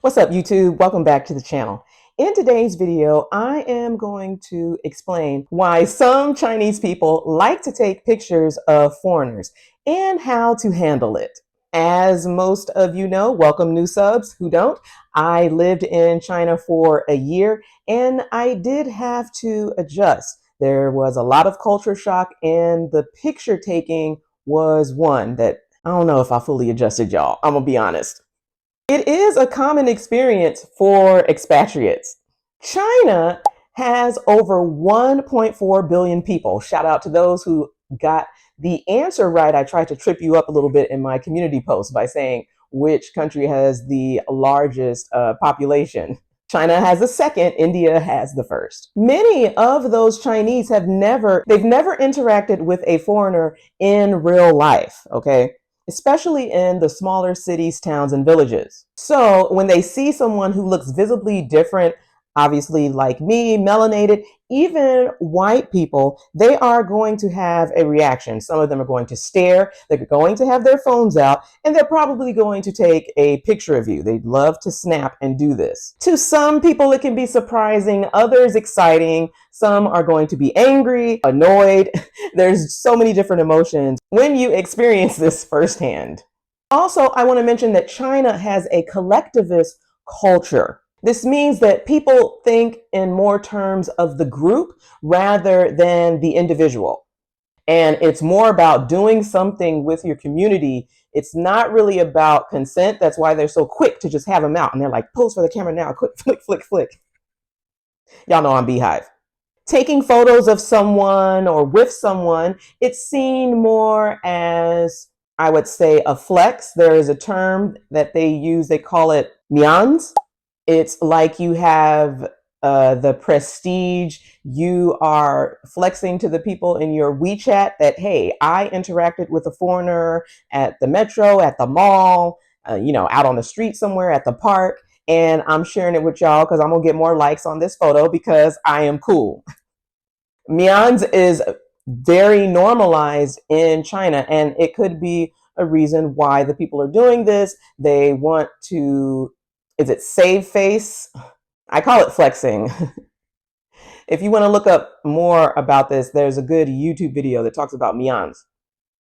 What's up, YouTube? Welcome back to the channel. In today's video, I am going to explain why some Chinese people like to take pictures of foreigners and how to handle it. As most of you know, welcome new subs who don't. I lived in China for a year and I did have to adjust. There was a lot of culture shock and the picture taking was one that I don't know if I fully adjusted, y'all. I'm gonna be honest. It is a common experience for expatriates. China has over 1.4 billion people. Shout out to those who got the answer right. I tried to trip you up a little bit in my community post by saying which country has the largest population. China has the second, India has the first. Many of those Chinese they've never interacted with a foreigner in real life, okay? Especially in the smaller cities, towns, and villages. So when they see someone who looks visibly different, obviously like me, melanated, even white people, they are going to have a reaction. Some of them are going to stare, they're going to have their phones out, and they're probably going to take a picture of you. They'd love to snap and do this. To some people, it can be surprising, others exciting. Some are going to be angry, annoyed. There's so many different emotions when you experience this firsthand. Also, I want to mention that China has a collectivist culture. This means that people think in more terms of the group rather than the individual. And it's more about doing something with your community. It's not really about consent. That's why they're so quick to just have them out. And they're like, pose for the camera now, quick, flick, flick, flick. Y'all know I'm Beehive. Taking photos of someone or with someone, it's seen more as, I would say, a flex. There is a term that they use, they call it Mianzi. It's like you have the prestige, you are flexing to the people in your WeChat that, hey, I interacted with a foreigner at the metro, at the mall, out on the street somewhere, at the park, and I'm sharing it with y'all because I'm gonna get more likes on this photo because I am cool. Mianzi is very normalized in China, and it could be a reason why the people are doing this. They want to, is it save face? I call it flexing. If you want to look up more about this, there's a good YouTube video that talks about Mianzi.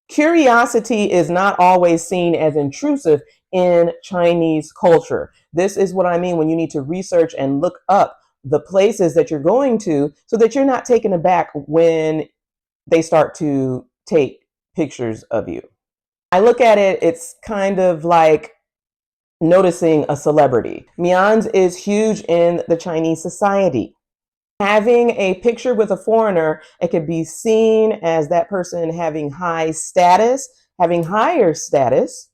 Curiosity is not always seen as intrusive in Chinese culture. This is what I mean when you need to research and look up the places that you're going to so that you're not taken aback when they start to take pictures of you. I look at it, it's kind of like noticing a celebrity. Mianzi is huge in the Chinese society. Having a picture with a foreigner, it could be seen as that person having high status, having higher status.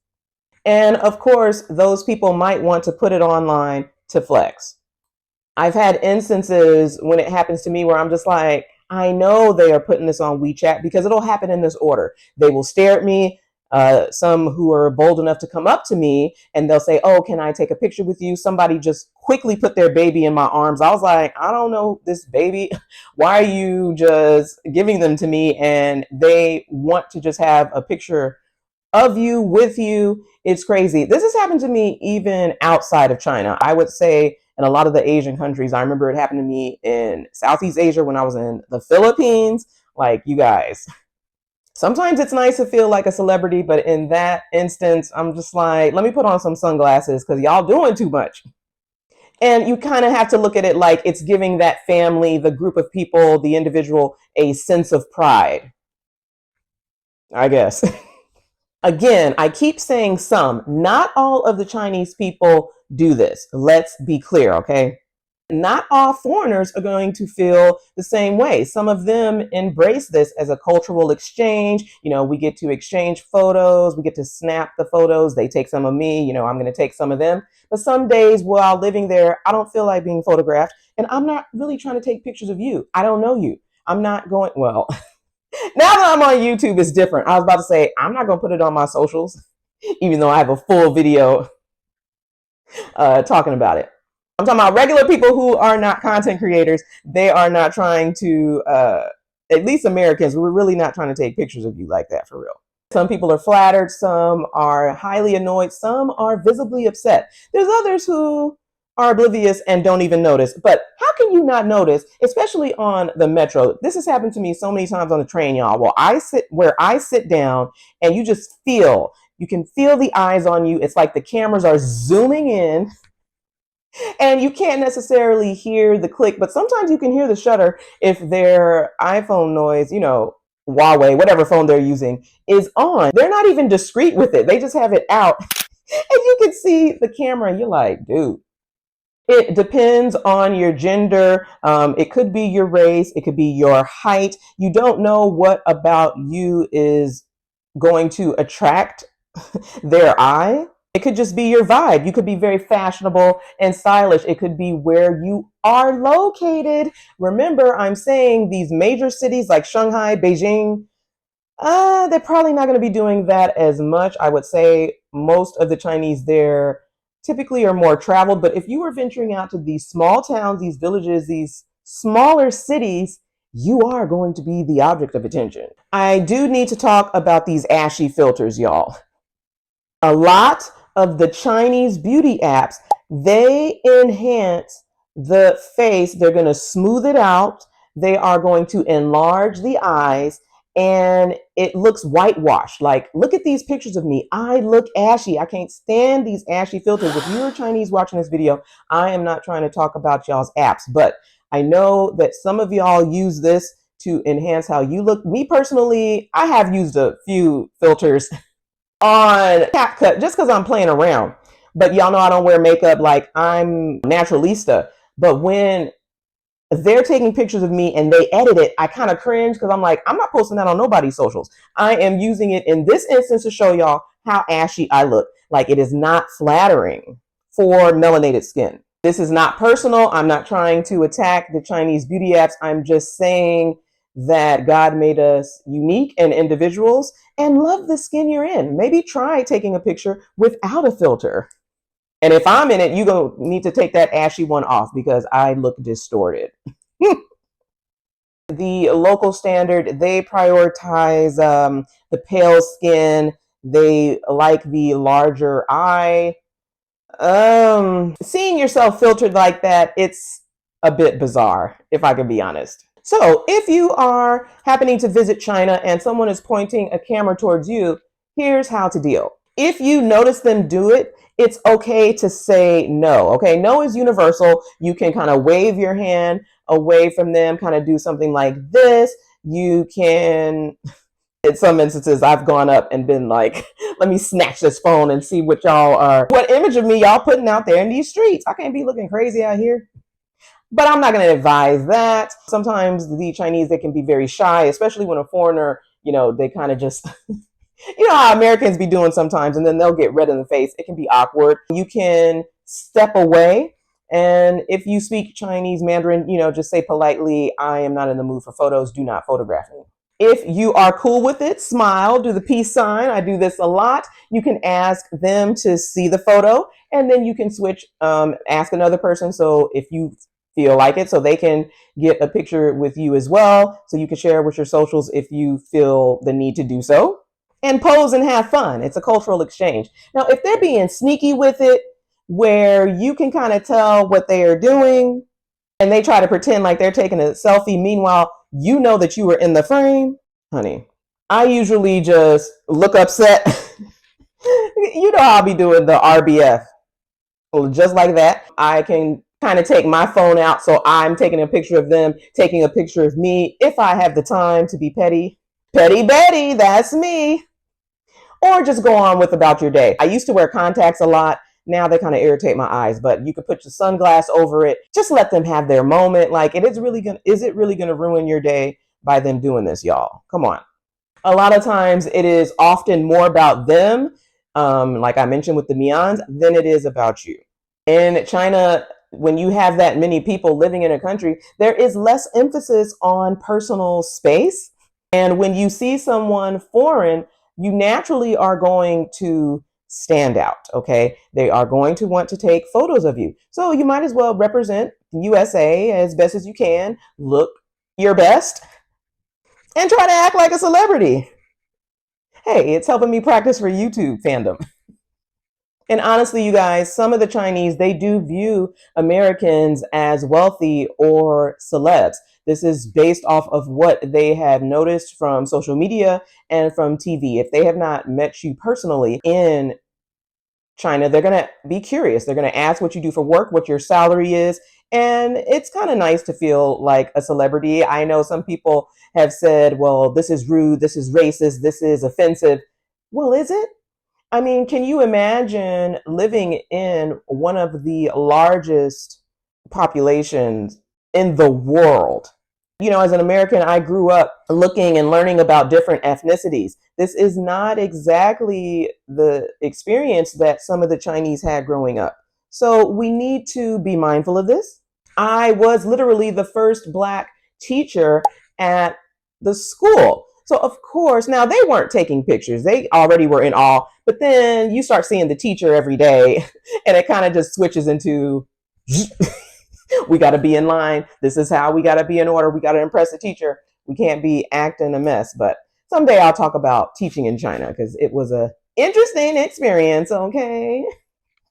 And of course, those people might want to put it online to flex. I've had instances when it happens to me where I'm just like, I know they are putting this on WeChat because it'll happen in this order. They will stare at me. Some who are bold enough to come up to me and they'll say, oh, can I take a picture with you? Somebody just quickly put their baby in my arms. I was like, I don't know this baby. Why are you just giving them to me? And they want to just have a picture of you, with you. It's crazy. This has happened to me even outside of China. I would say in a lot of the Asian countries. I remember it happened to me in Southeast Asia when I was in the Philippines. Like, you guys, sometimes it's nice to feel like a celebrity, but in that instance, I'm just like, let me put on some sunglasses because y'all doing too much. And you kind of have to look at it like it's giving that family, the group of people, the individual, a sense of pride, I guess. Again, I keep saying some, not all of the Chinese people do this. Let's be clear, okay? Not all foreigners are going to feel the same way. Some of them embrace this as a cultural exchange. We get to exchange photos. We get to snap the photos. They take some of me. I'm going to take some of them. But some days while living there, I don't feel like being photographed. And I'm not really trying to take pictures of you. I don't know you. I'm not going, well, now that I'm on YouTube, it's different. I was about to say, I'm not going to put it on my socials, even though I have a full video talking about it. I'm talking about regular people who are not content creators. They are not trying to, at least Americans, we're really not trying to take pictures of you like that for real. Some people are flattered, some are highly annoyed, some are visibly upset. There's others who are oblivious and don't even notice. But how can you not notice, especially on the metro? This has happened to me so many times on the train, y'all. Well, I sit down and you can feel the eyes on you. It's like the cameras are zooming in and you can't necessarily hear the click, but sometimes you can hear the shutter if their iPhone noise, Huawei, whatever phone they're using, is on. They're not even discreet with it. They just have it out. And you can see the camera and you're like, dude. It depends on your gender. It could be your race. It could be your height. You don't know what about you is going to attract their eye. It could just be your vibe. You could be very fashionable and stylish. It could be where you are located. Remember, I'm saying these major cities like Shanghai, Beijing, they're probably not going to be doing that as much. I would say most of the Chinese there typically are more traveled. But if you are venturing out to these small towns, these villages, these smaller cities, you are going to be the object of attention. I do need to talk about these ashy filters, y'all. A lot of the Chinese beauty apps, they enhance the face. They're going to smooth it out. They are going to enlarge the eyes and it looks whitewashed. Like, look at these pictures of me. I look ashy. I can't stand these ashy filters. If you're Chinese watching this video, I am not trying to talk about y'all's apps, but I know that some of y'all use this to enhance how you look. Me personally, I have used a few filters on CapCut just because I'm playing around. But y'all know I don't wear makeup, like I'm naturalista. But when they're taking pictures of me and they edit it, I kind of cringe because I'm like, I'm not posting that on nobody's socials. I am using it in this instance to show y'all how ashy I look. Like, it is not flattering for melanated skin. This is not personal. I'm not trying to attack the Chinese beauty apps. I'm just saying that God made us unique and individuals and love the skin you're in. Maybe try taking a picture without a filter. And if I'm in it, you're going to need to take that ashy one off because I look distorted. The local standard, they prioritize the pale skin. They like the larger eye. Seeing yourself filtered like that, it's a bit bizarre, if I can be honest. So if you are happening to visit China and someone is pointing a camera towards you, here's how to deal. If you notice them do it, it's okay to say no. Okay, no is universal. You can kind of wave your hand away from them, kind of do something like this. You can, in some instances, I've gone up and been like, let me snatch this phone and see what image of me y'all putting out there in these streets. I can't be looking crazy out here. But I'm not going to advise that. Sometimes the Chinese, they can be very shy, especially when a foreigner, they kind of just, how Americans be doing sometimes, and then they'll get red in the face. It can be awkward. You can step away. And if you speak Chinese Mandarin, just say politely, I am not in the mood for photos. Do not photograph me. If you are cool with it, smile, do the peace sign. I do this a lot. You can ask them to see the photo, and then you can switch, ask another person. So if you feel like it, so they can get a picture with you as well. So you can share with your socials if you feel the need to do so. And pose and have fun. It's a cultural exchange. Now, if they're being sneaky with it, where you can kind of tell what they are doing, and they try to pretend like they're taking a selfie, meanwhile, you know that you were in the frame, honey, I usually just look upset. You know how I'll be doing the RBF. Well, just like that, I can kind of take my phone out, so I'm taking a picture of them, taking a picture of me, if I have the time to be petty. Petty Betty, that's me. Or just go on with about your day. I used to wear contacts a lot. Now they kind of irritate my eyes, but you could put your sunglass over it. Just let them have their moment. Like, is it really gonna ruin your day by them doing this, y'all? Come on. A lot of times it is often more about them, like I mentioned with the Mianzi, than it is about you. In China, when you have that many people living in a country, there is less emphasis on personal space. And when you see someone foreign, you naturally are going to stand out, okay? They are going to want to take photos of you. So you might as well represent USA as best as you can, look your best, and try to act like a celebrity. Hey, it's helping me practice for YouTube fandom. And honestly, you guys, some of the Chinese, they do view Americans as wealthy or celebs. This is based off of what they have noticed from social media and from TV. If they have not met you personally in China, they're going to be curious. They're going to ask what you do for work, what your salary is. And it's kind of nice to feel like a celebrity. I know some people have said, well, this is rude, this is racist, this is offensive. Well, is it? I mean, can you imagine living in one of the largest populations in the world? You know, as an American, I grew up looking and learning about different ethnicities. This is not exactly the experience that some of the Chinese had growing up. So we need to be mindful of this. I was literally the first Black teacher at the school. So, of course, now they weren't taking pictures. They already were in awe. But then you start seeing the teacher every day, and it kind of just switches into we got to be in line. This is how we got to be in order. We got to impress the teacher. We can't be acting a mess. But someday I'll talk about teaching in China because it was a interesting experience. Okay.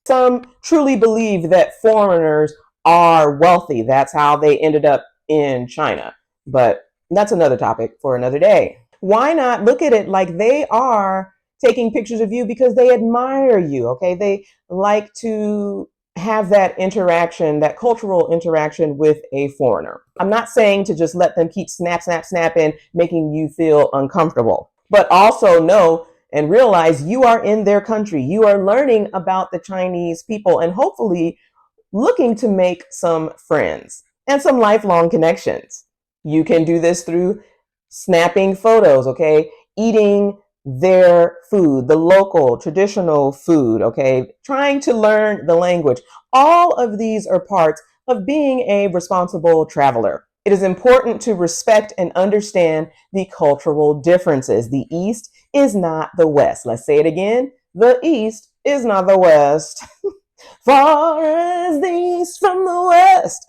Some truly believe that foreigners are wealthy. That's how they ended up in China. But that's another topic for another day. Why not look at it like they are taking pictures of you because they admire you? Okay. They like to have that interaction, that cultural interaction with a foreigner. I'm not saying to just let them keep snapping, making you feel uncomfortable, but also know and realize you are in their country. You are learning about the Chinese people and hopefully looking to make some friends and some lifelong connections. You can do this through snapping photos, okay? Eating their food, the local traditional food, okay? Trying to learn the language. All of these are parts of being a responsible traveler. It is important to respect and understand the cultural differences. The East is not the West. Let's say it again. The East is not the West. Far as the East from the West.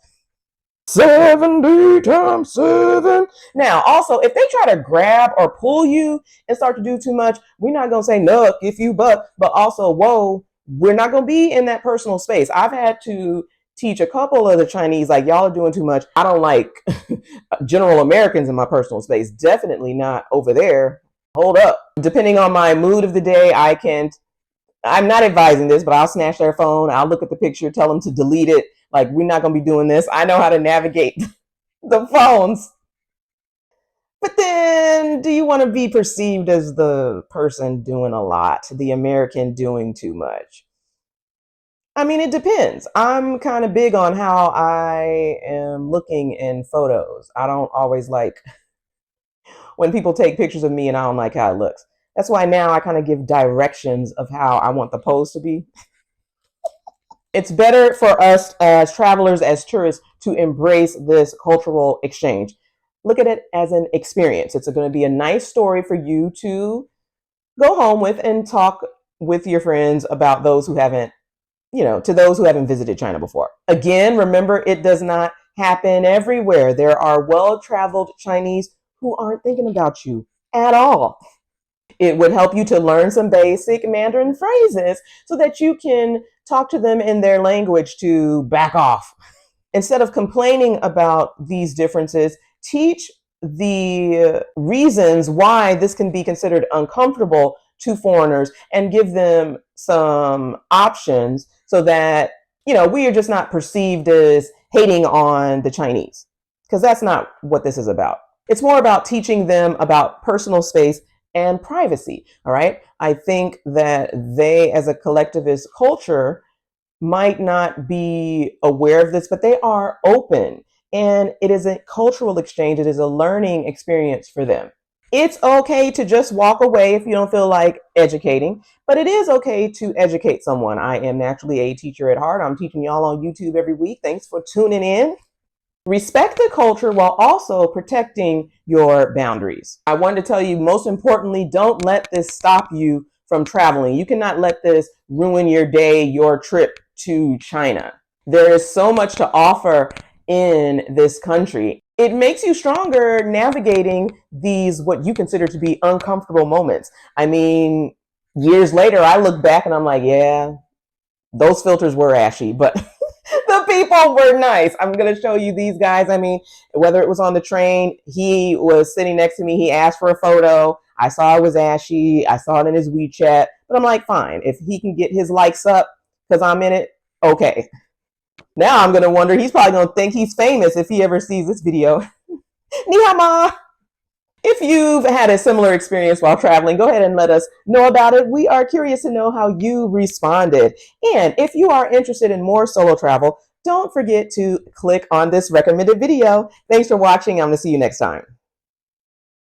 70 times 7. Now, also, if they try to grab or pull you and start to do too much, we're not going to say, no, if you but also, whoa, we're not going to be in that personal space. I've had to teach a couple of the Chinese, like, y'all are doing too much. I don't like general Americans in my personal space. Definitely not over there. Hold up. Depending on my mood of the day, I'm not advising this, but I'll snatch their phone. I'll look at the picture, tell them to delete it. Like, we're not going to be doing this. I know how to navigate the phones. But then, do you want to be perceived as the person doing a lot, the American doing too much? I mean, it depends. I'm kind of big on how I am looking in photos. I don't always like when people take pictures of me and I don't like how it looks. That's why now I kind of give directions of how I want the pose to be. It's better for us as travelers, as tourists, to embrace this cultural exchange. Look at it as an experience. It's going to be a nice story for you to go home with and talk with your friends about those who haven't, to those who haven't visited China before. Again, remember, it does not happen everywhere. There are well-traveled Chinese who aren't thinking about you at all. It would help you to learn some basic Mandarin phrases so that you can talk to them in their language to back off. Instead of complaining about these differences, teach the reasons why this can be considered uncomfortable to foreigners and give them some options so that, we are just not perceived as hating on the Chinese, because that's not what this is about. It's more about teaching them about personal space and privacy. All right. I think that they, as a collectivist culture, might not be aware of this, but they are open. And it is a cultural exchange. It is a learning experience for them. It's okay to just walk away if you don't feel like educating, but it is okay to educate someone. I am naturally a teacher at heart. I'm teaching y'all on YouTube every week. Thanks for tuning in. Respect the culture while also protecting your boundaries. I wanted to tell you, most importantly, don't let this stop you from traveling. You cannot let this ruin your day, your trip to China. There is so much to offer in this country. it makes you stronger navigating these what you consider to be uncomfortable moments. I mean, years later, I look back and I'm like, yeah, those filters were ashy, but the people were nice. I'm going to show you these guys. I mean, whether it was on the train, he was sitting next to me. He asked for a photo. I saw it was ashy. I saw it in his WeChat. But I'm like, fine. If he can get his likes up because I'm in it, okay. Now I'm going to wonder, he's probably going to think he's famous if he ever sees this video. Ni hao ma. If you've had a similar experience while traveling, go ahead and let us know about it. We are curious to know how you responded. And if you are interested in more solo travel, don't forget to click on this recommended video. Thanks for watching. I'm going to see you next time.